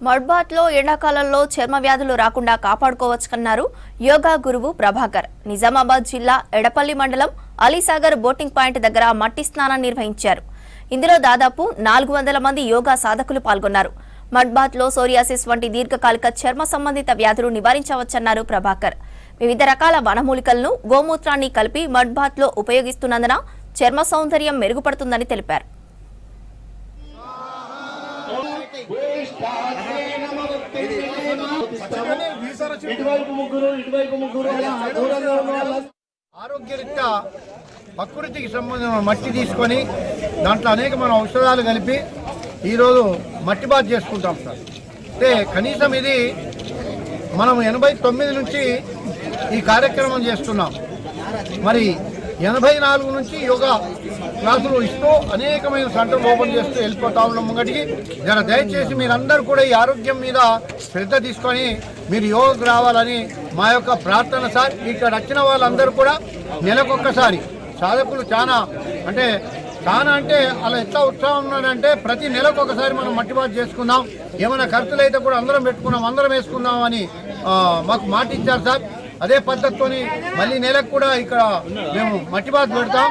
మడ్బాత్లో ఎండాకాలంలో చర్మ వ్యాధులు రాకుండా కాపాడుకోవచ్చన్నారు యోగా గురువు ప్రభాకర్. నిజామాబాద్ జిల్లా ఎడపల్లి మండలం అలీసాగర్ బోటింగ్ పాయింట్ దగ్గర మట్టి స్నానం నిర్వహించారు. ఇందులో దాదాపు 400 మంది యోగా సాధకులు పాల్గొన్నారు. మడ్బాత్లో సోరియాసిస్ వంటి దీర్ఘకాలిక చర్మ సంబంధిత వ్యాధులు నివారించవచ్చన్నారు ప్రభాకర్. వివిధ రకాల వనమూలికలను గోమూత్రాన్ని కలిపి మడ్బాత్లో ఉపయోగిస్తున్నందున చర్మ సౌందర్యం మెరుగుపడుతుందని తెలిపారు. ఆరోగ్యరీత్యా ప్రకృతికి సంబంధించిన మట్టి తీసుకొని దాంట్లో అనేక మనం ఔషధాలు కలిపి ఈరోజు మట్టి బాత్ చేసుకుంటాం సార్. అంటే కనీసం ఇది మనం 89 నుంచి ఈ కార్యక్రమం చేస్తున్నాం. మరి 84 నుంచి యోగా క్లాసులు ఇస్తూ అనేకమైన సెంటర్లు ఓపెన్ చేస్తూ వెళ్ళిపోతా ఉన్నాం ముంగటికి. దయచేసి మీరందరూ కూడా ఈ ఆరోగ్యం మీద శ్రద్ధ తీసుకొని మీరు యోగాకు రావాలని మా యొక్క ప్రార్థన సార్. ఇక్కడ వచ్చిన వాళ్ళందరూ కూడా నెలకొక్కసారి సాధకులు చాలా అంటే అలా ఎట్లా ఉత్సాహం ఉన్నాడంటే ప్రతి నెలకు ఒకసారి మనం మట్టి బాత్ చేసుకుందాం, ఏమైనా ఖర్చులు అయితే కూడా అందరం పెట్టుకున్నాం, అందరం వేసుకుందాం అని మాకు మాట ఇచ్చారు సార్. అదే పద్ధతితోని మళ్ళీ నెలకు కూడా ఇక్కడ మేము మట్టి బాత్ పెడతాం.